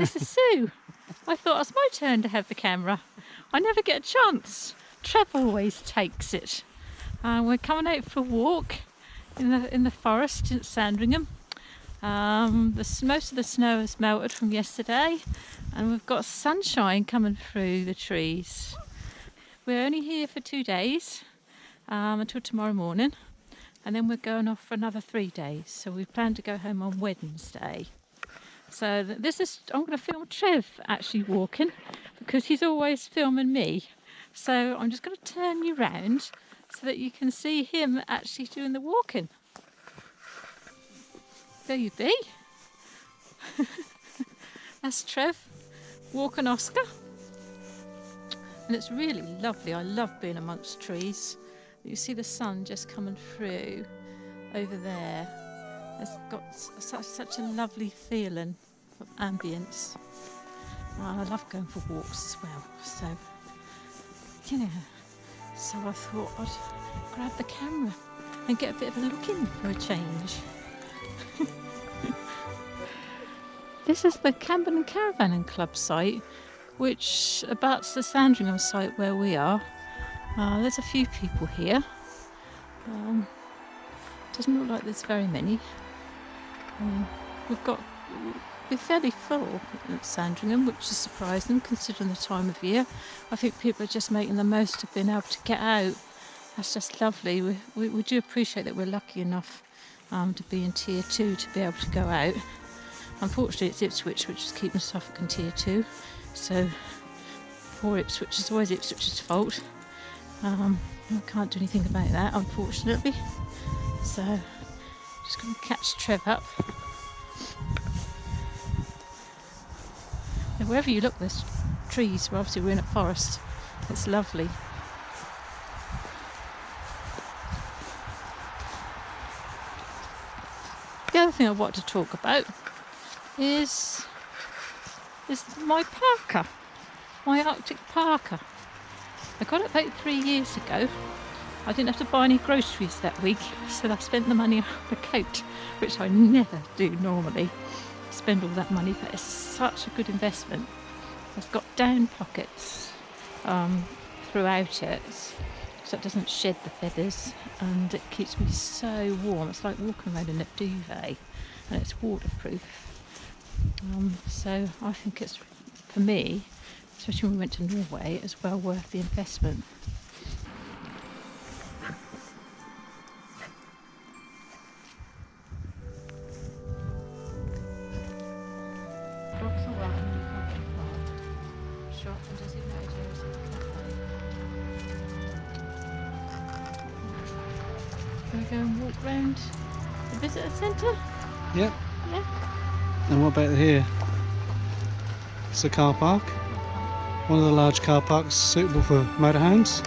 this is Sue. I thought it's my turn to have the camera. I never get a chance. Trev always takes it. We're coming out for a walk in the forest at Sandringham. Most of the snow has melted from yesterday, and we've got sunshine coming through the trees. We're only here for 2 days, until tomorrow morning, and then we're going off for another 3 days. So we plan to go home on Wednesday. So I'm going to film Trev actually walking, because he's always filming me. So I'm just going to turn you round so that you can see him actually doing the walking. There you be. That's Trev walking Oscar. And it's really lovely. I love being amongst trees. You see the sun just coming through over there. It's got such a lovely feeling of ambience. I love going for walks as well. So, so I thought I'd grab the camera and get a bit of a look in for a change. This is the Camden Caravan Club site, which abuts the Sandringham site where we are. There's a few people here. Doesn't look like there's very many. We're fairly full at Sandringham, which is surprising considering the time of year. I think people are just making the most of being able to get out. That's just lovely. We do appreciate that we're lucky enough to be in tier 2 to be able to go out. Unfortunately, it's Ipswich which is keeping Suffolk in tier 2. So, poor Ipswich, it's always Ipswich's fault. I can't do anything about that, unfortunately. So, just going to catch Trev up. And wherever you look, there's trees. Well, obviously, we're in a forest. It's lovely. The other thing I want to talk about is my parka, my Arctic parka. I got it about 3 years ago. I didn't have to buy any groceries that week, so I spent the money on the coat, which I never do normally, spend all that money, but it's such a good investment. It's got down pockets throughout it, so it doesn't shed the feathers, and it keeps me so warm. It's like walking around in a duvet, and it's waterproof. So I think it's, for me, especially when we went to Norway, it's well worth the investment. Can we go and walk round the visitor centre? Yep. Yeah. And what about here? It's a car park. One of the large car parks suitable for motorhomes.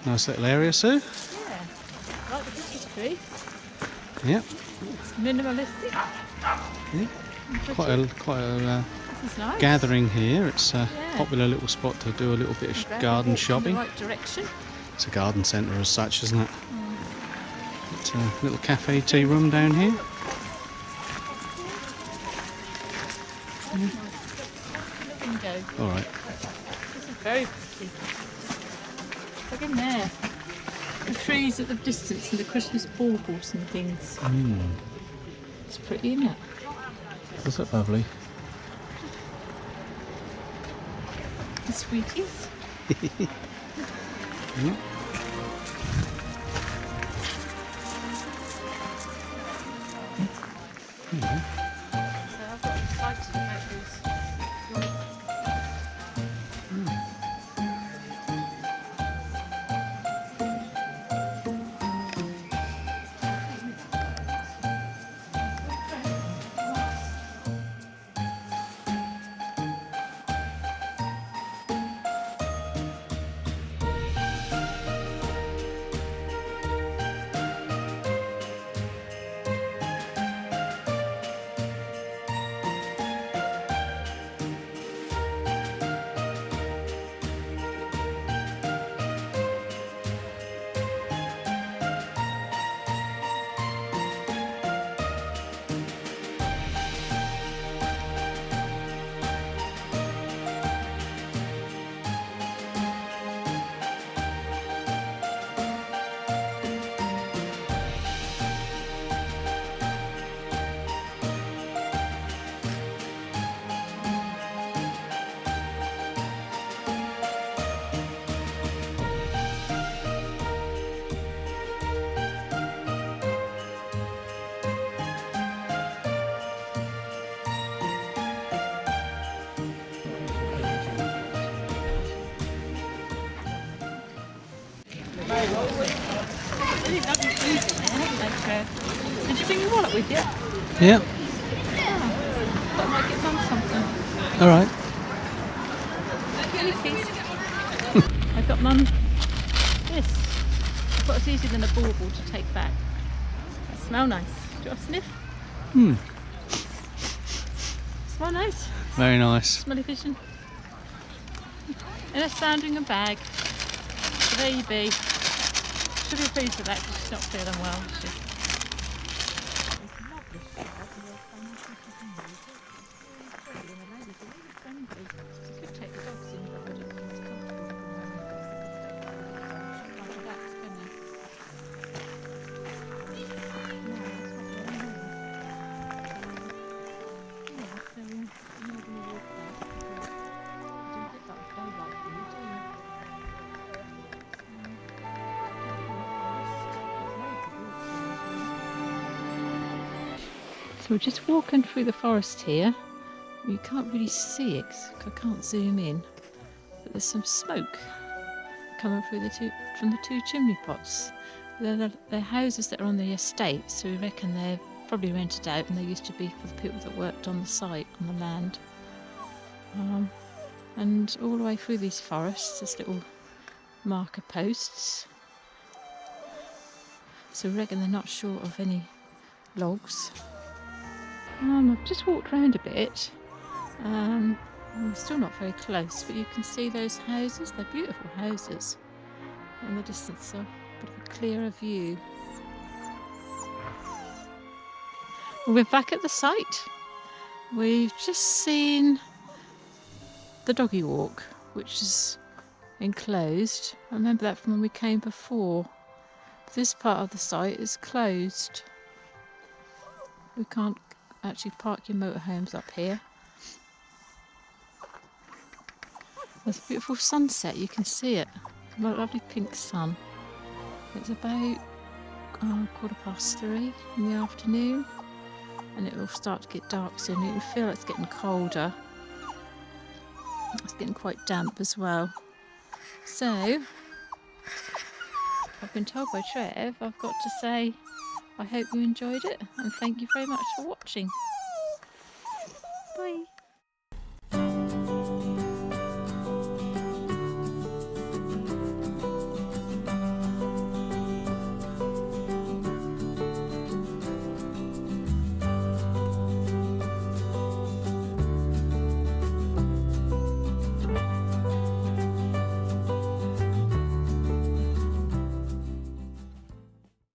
Nice little area, Sue. Yeah. Like the Christmas tree. Yep. Minimalistic. Yeah. Quite a This is nice. gathering here. It's a Yeah. popular little spot to do a little bit of Glad we garden walked in shopping. the right direction. It's a garden centre as such, isn't it? It's a little cafe tea room down here. Window. All right. This is very pretty. Look in there. The trees at the distance and the Christmas baubles and things. It's pretty, isn't it? Is that lovely? The sweeties. Yeah. So I've got excited about this. Really lovely food in there, haven't they, Trev? Did you bring your wallet with you? Yeah. But I might get Mum something. All right. I got Mum this. I thought it's easier than a bauble to take back. That smell nice. Do you want a sniff? Hmm. Smell nice. Very nice. Smelly vision. In a Sandringham bag. So there you be. She'll be pleased with that because she's not feeling well, is she? So we're just walking through the forest here. You can't really see it 'cause I can't zoom in, but there's some smoke coming through from the two chimney pots. They're houses that are on the estate, so we reckon they're probably rented out, and they used to be for the people that worked on the site, on the land. And all the way through these forests, there's little marker posts. So we reckon they're not short of any logs. I've just walked around a bit. We're still not very close, but you can see those houses. They're beautiful houses. In the distance, a bit of a clearer view. We're back at the site. We've just seen the doggy walk, which is enclosed. I remember that from when we came before. This part of the site is closed. We can't actually park your motorhomes up here. There's a beautiful sunset, you can see it. A lovely pink sun. It's about 3:15 in the afternoon, and it will start to get dark soon. You can feel it's getting colder. It's getting quite damp as well. So, I've been told by Trev, I've got to say I hope you enjoyed it, and thank you very much for watching.